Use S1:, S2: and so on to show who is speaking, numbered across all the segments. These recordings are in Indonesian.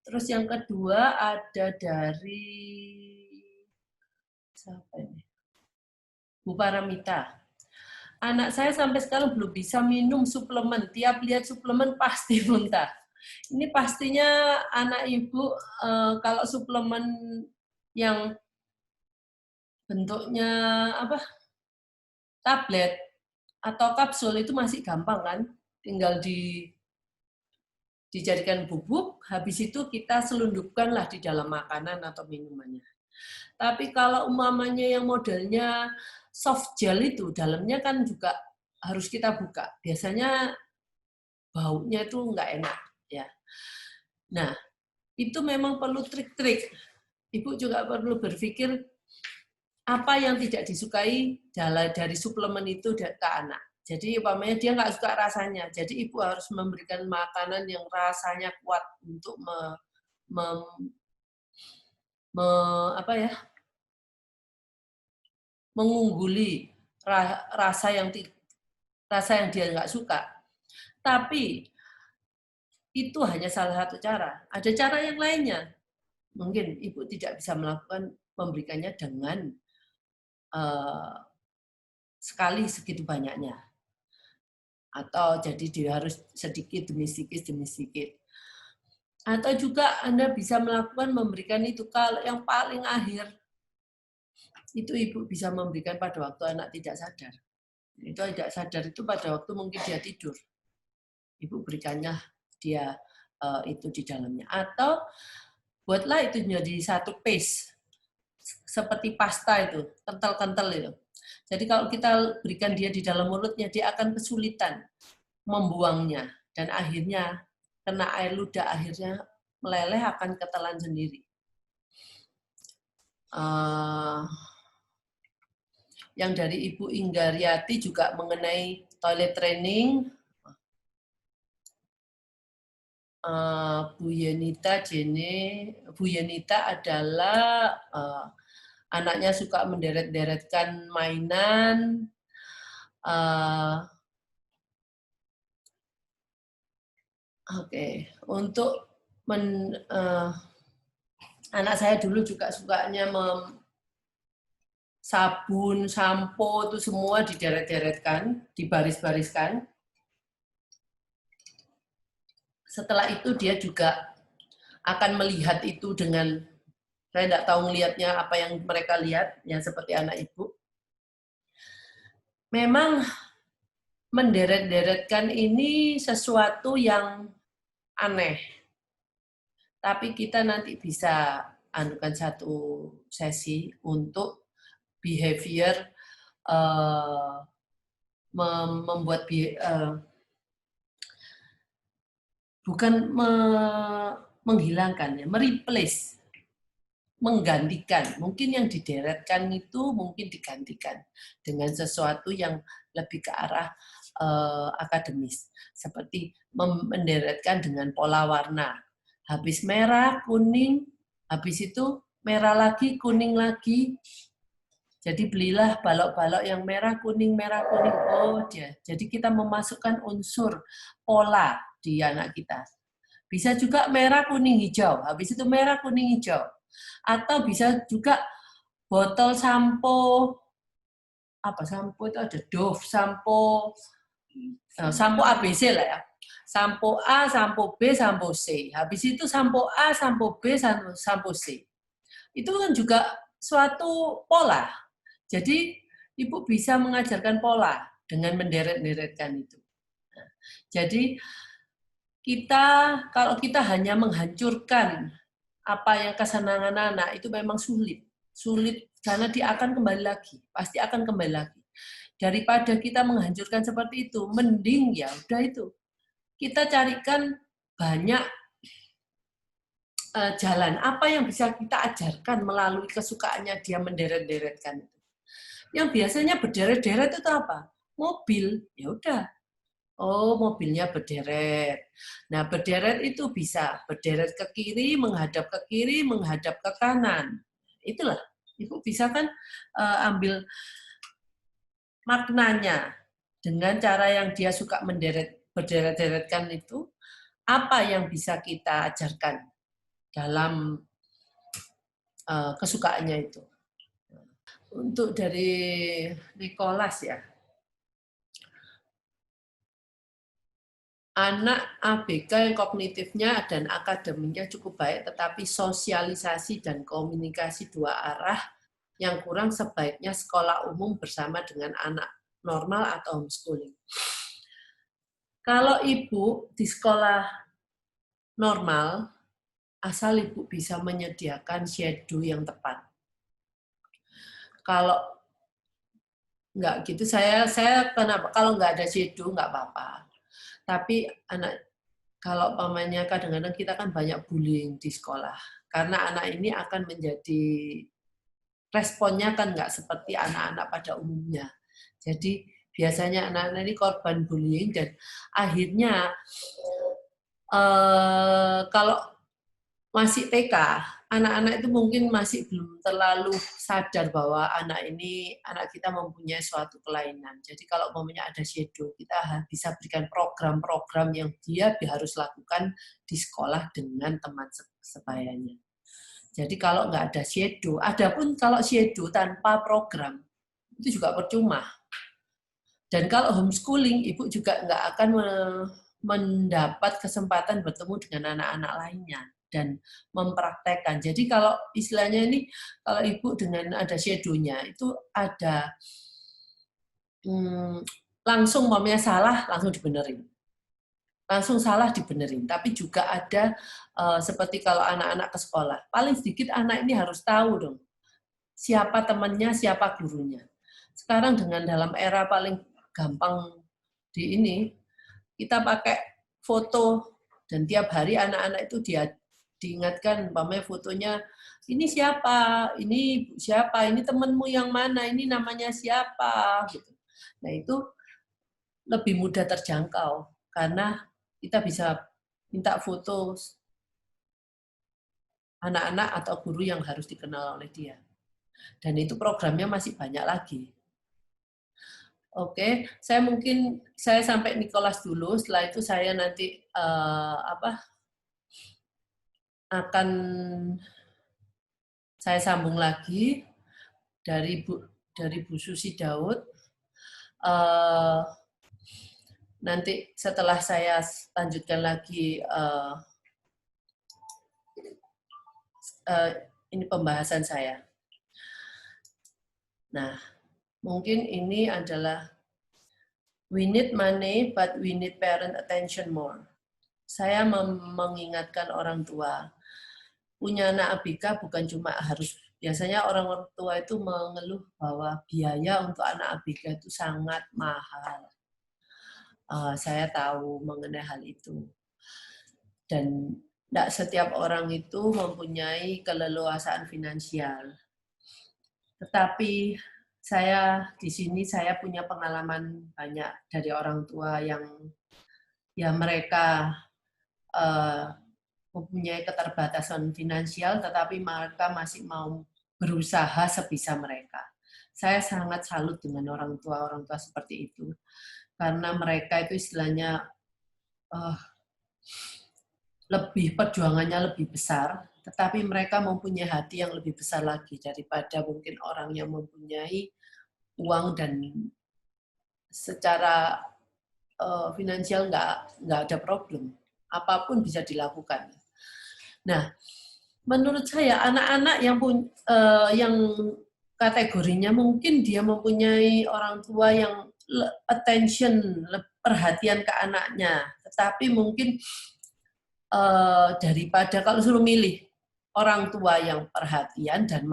S1: Terus yang kedua ada dari siapa ini? Bu Paramita. Anak saya sampai sekarang belum bisa minum suplemen. Tiap lihat suplemen pasti muntah. Ini pastinya anak ibu kalau suplemen yang bentuknya apa tablet atau kapsul itu masih gampang kan, tinggal dijadikan bubuk, habis itu kita selundupkanlah di dalam makanan atau minumannya. Tapi kalau umpamanya yang modelnya soft gel itu, dalamnya kan juga harus kita buka. Biasanya baunya itu nggak enak. Ya. Nah, itu memang perlu trik-trik. Ibu juga perlu berpikir apa yang tidak disukai dari suplemen itu ke anak. Jadi umpamanya dia nggak suka rasanya, jadi ibu harus memberikan makanan yang rasanya kuat untuk apa ya, mengungguli rasa yang dia nggak suka. Tapi itu hanya salah satu cara. Ada cara yang lainnya. Mungkin ibu tidak bisa melakukan memberikannya dengan sekali segitu banyaknya. Atau jadi dia harus sedikit demi sedikit demi sedikit. Atau juga Anda bisa melakukan memberikan itu kalau yang paling akhir itu ibu bisa memberikan pada waktu anak tidak sadar. Itu tidak sadar itu pada waktu mungkin dia tidur. Ibu berikannya dia itu di dalamnya. Atau buatlah itu menjadi satu paste seperti pasta itu, kental-kental itu. Jadi kalau kita berikan dia di dalam mulutnya, dia akan kesulitan membuangnya. Dan akhirnya kena air ludah, akhirnya meleleh akan ketelan sendiri. Yang dari Ibu Inggaryati juga mengenai toilet training. Bu Yenita adalah anaknya suka menderet-deretkan mainan. Oke, untuk anak saya dulu juga sukanya sabun, sampo itu semua dideret-deretkan, dibaris-bariskan. Setelah itu dia juga akan melihat itu dengan, saya tidak tahu melihatnya apa yang mereka lihat, yang seperti anak ibu. Memang menderet-deretkan ini sesuatu yang aneh. Tapi kita nanti bisa anukan satu sesi untuk behavior membuat bukan menghilangkan ya, mereplace, menggantikan. Mungkin yang dideretkan itu mungkin digantikan dengan sesuatu yang lebih ke arah akademis, seperti menderetkan dengan pola warna. Habis merah, kuning, habis itu merah lagi, kuning lagi. Jadi belilah balok-balok yang merah, kuning, merah, kuning. Oh, dia. Jadi kita memasukkan unsur pola di anak kita. Bisa juga merah, kuning, hijau. Habis itu merah, kuning, hijau. Atau bisa juga botol sampo, apa sampo itu ada Dove, sampo ABC lah ya. Sampo A, sampo B, sampo C. Habis itu sampo A, sampo B, sampo C. Itu kan juga suatu pola. Jadi ibu bisa mengajarkan pola dengan menderet-deretkan itu. Jadi kalau kita hanya menghancurkan apa yang kesenangan anak itu memang sulit karena dia akan kembali lagi, pasti akan kembali lagi. Daripada kita menghancurkan seperti itu, mending ya udah itu. Kita carikan banyak jalan. Apa yang bisa kita ajarkan melalui kesukaannya dia menderet-deretkan itu. Yang biasanya berderet-deret itu apa? Mobil, ya udah. Oh, mobilnya berderet. Nah, berderet itu bisa berderet ke kiri, menghadap ke kiri, menghadap ke kanan. Itulah. Ibu bisa kan ambil maknanya dengan cara yang dia suka berderet-deretkan itu, apa yang bisa kita ajarkan dalam kesukaannya itu. Untuk dari Nicholas ya, anak ABK yang kognitifnya dan akademiknya cukup baik, tetapi sosialisasi dan komunikasi dua arah yang kurang, sebaiknya sekolah umum bersama dengan anak normal atau homeschooling. Kalau ibu di sekolah normal, asal ibu bisa menyediakan schedule yang tepat. Kalau nggak gitu, saya kenapa? Kalau nggak ada schedule nggak apa-apa. Tapi kalau pamannya kadang-kadang kita kan banyak bullying di sekolah, karena anak ini akan menjadi responnya kan nggak seperti anak-anak pada umumnya. Jadi biasanya anak-anak ini korban bullying dan akhirnya kalau masih TK, anak-anak itu mungkin masih belum terlalu sadar bahwa anak kita mempunyai suatu kelainan. Jadi kalau umpamanya ada schedule, kita bisa berikan program-program yang dia harus lakukan di sekolah dengan teman sebayanya. Jadi kalau nggak ada schedule, adapun kalau schedule tanpa program, itu juga percuma. Dan kalau homeschooling, ibu juga nggak akan mendapat kesempatan bertemu dengan anak-anak lainnya dan mempraktekkan. Jadi kalau istilahnya ini, kalau ibu dengan ada schedule-nya, itu ada langsung mamanya salah, langsung dibenerin. Langsung salah dibenerin. Tapi juga ada seperti kalau anak-anak ke sekolah, paling sedikit anak ini harus tahu dong, siapa temannya, siapa gurunya. Sekarang dengan dalam era paling gampang di ini, kita pakai foto, dan tiap hari anak-anak itu diingatkan, umpamanya fotonya, ini siapa, ini siapa, ini temanmu yang mana, ini namanya siapa. Gitu. Nah itu lebih mudah terjangkau, karena kita bisa minta foto anak-anak atau guru yang harus dikenal oleh dia. Dan itu programnya masih banyak lagi. Oke, saya sampai Nicholas dulu. Setelah itu saya nanti akan saya sambung lagi dari Bu Susi Daud. Nanti setelah saya lanjutkan lagi ini pembahasan saya. Nah, mungkin ini adalah we need money, but we need parent attention more. Saya mengingatkan orang tua, punya anak ABK bukan cuma harus, biasanya orang tua itu mengeluh bahwa biaya untuk anak ABK itu sangat mahal. Saya tahu mengenai hal itu. Dan tidak setiap orang itu mempunyai keleluasaan finansial. Tetapi di sini saya punya pengalaman banyak dari orang tua yang ya mereka mempunyai keterbatasan finansial, tetapi mereka masih mau berusaha sebisa mereka. Saya sangat salut dengan orang tua seperti itu, karena mereka itu istilahnya perjuangannya lebih besar, tetapi mereka mempunyai hati yang lebih besar lagi daripada mungkin orang yang mempunyai uang dan secara finansial nggak ada problem, apapun bisa dilakukan. Nah, menurut saya anak-anak yang kategorinya mungkin dia mempunyai orang tua yang attention, perhatian ke anaknya, tetapi mungkin daripada kalau suruh milih orang tua yang perhatian dan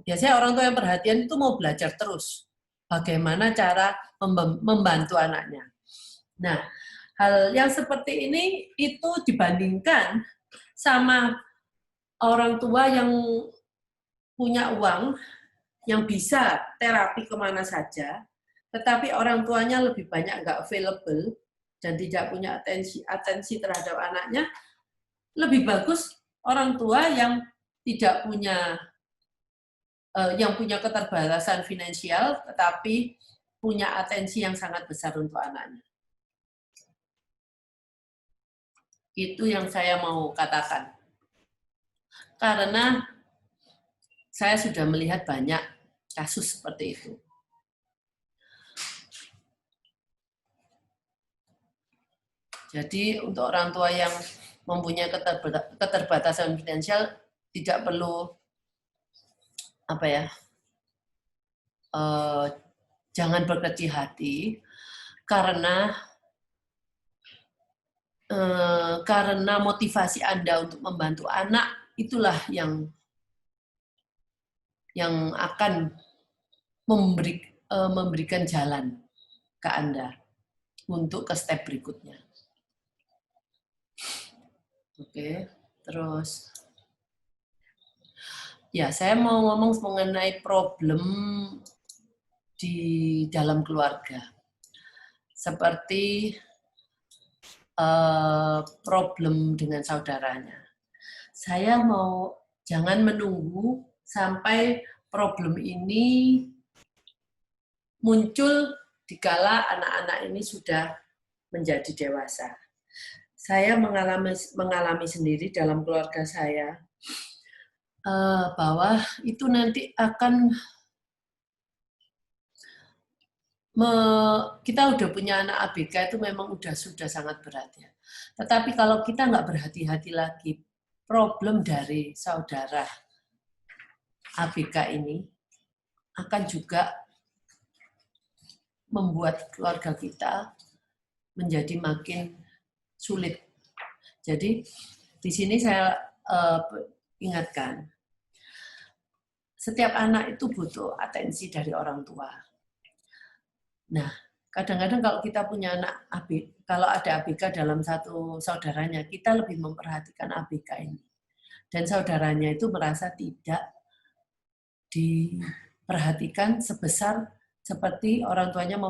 S1: biasanya orang tua yang perhatian itu mau belajar terus bagaimana cara membantu anaknya. Nah, hal yang seperti ini itu dibandingkan sama orang tua yang punya uang, yang bisa terapi kemana saja, tetapi orang tuanya lebih banyak nggak available dan tidak punya atensi terhadap anaknya, lebih bagus orang tua yang tidak punya keterbatasan finansial, tetapi punya atensi yang sangat besar untuk anaknya. Itu yang saya mau katakan. karena saya sudah melihat banyak kasus seperti itu. Jadi untuk orang tua yang mempunyai keterbatasan finansial tidak perlu jangan berkecil hati karena motivasi Anda untuk membantu anak itulah yang akan memberikan jalan ke Anda untuk ke step berikutnya. Oke, terus ya saya mau ngomong mengenai problem di dalam keluarga. Seperti problem dengan saudaranya. Saya mau jangan menunggu sampai problem ini muncul dikala anak-anak ini sudah menjadi dewasa. Saya mengalami sendiri dalam keluarga saya bahwa itu nanti akan kita udah punya anak ABK itu memang sudah sangat berat ya. Tetapi kalau kita nggak berhati-hati lagi, problem dari saudara ABK ini akan juga membuat keluarga kita menjadi makin sulit. Jadi di sini saya ingatkan, setiap anak itu butuh atensi dari orang tua. Nah, kadang-kadang kalau kita punya anak ABK, kalau ada ABK dalam satu saudaranya, kita lebih memperhatikan ABK ini. Dan saudaranya itu merasa tidak diperhatikan sebesar seperti orang tuanya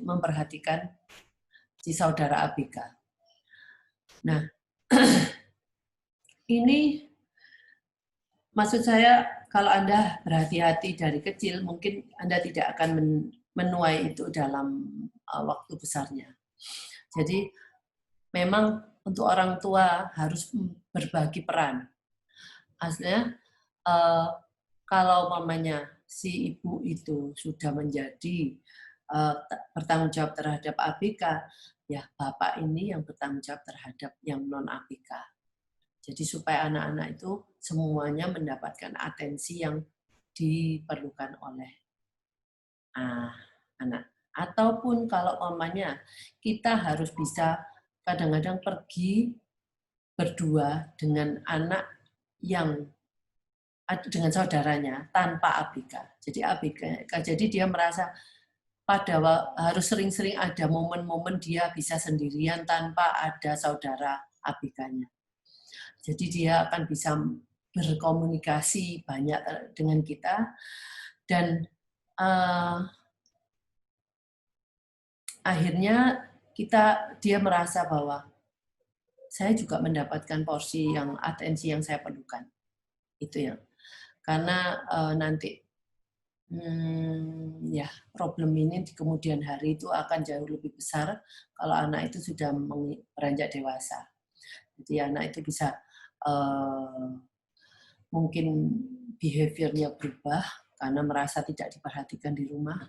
S1: memperhatikan si saudara ABK. Nah, ini maksud saya kalau Anda berhati-hati dari kecil, mungkin Anda tidak akan menuai itu dalam waktu besarnya. Jadi memang untuk orang tua harus berbagi peran. Aslinya kalau mamanya si ibu itu sudah menjadi bertanggung jawab terhadap ABK, ya bapak ini yang bertanggung jawab terhadap yang non ABK. Jadi supaya anak-anak itu semuanya mendapatkan atensi yang diperlukan oleh anak. Ataupun kalau mamanya kita harus bisa kadang-kadang pergi berdua dengan anak yang dengan saudaranya tanpa ABK. Jadi ABK, jadi dia merasa harus sering-sering ada momen-momen dia bisa sendirian tanpa ada saudara ABK-nya. Jadi dia akan bisa berkomunikasi banyak dengan kita dan akhirnya dia merasa bahwa saya juga mendapatkan porsi yang atensi yang saya perlukan. Itu ya. Karena nanti ya problem ini di kemudian hari itu akan jauh lebih besar kalau anak itu sudah beranjak dewasa. Jadi anak itu bisa mungkin behaviornya berubah karena merasa tidak diperhatikan di rumah,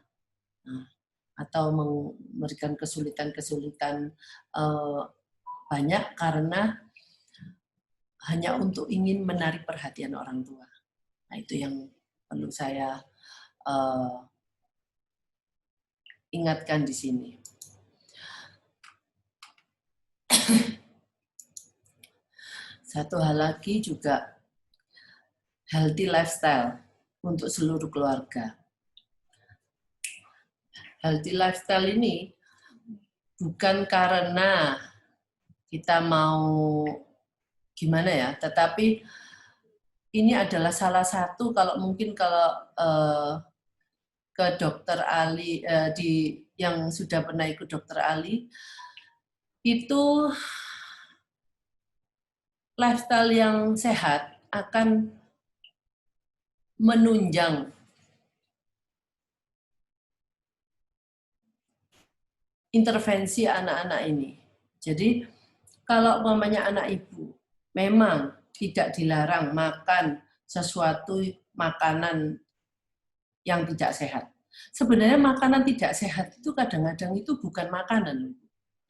S1: atau memberikan kesulitan-kesulitan banyak karena hanya untuk ingin menarik perhatian orang tua. Nah itu yang perlu saya ingatkan di sini. Satu hal lagi juga healthy lifestyle untuk seluruh keluarga. Healthy lifestyle ini bukan karena kita mau gimana ya, tetapi ini adalah salah satu kalau ke dokter Ali yang sudah pernah ikut dokter Ali itu lifestyle yang sehat akan menunjang intervensi anak-anak ini. Jadi kalau mamanya anak ibu memang tidak dilarang makan sesuatu makanan yang tidak sehat. Sebenarnya makanan tidak sehat itu kadang-kadang itu bukan makanan.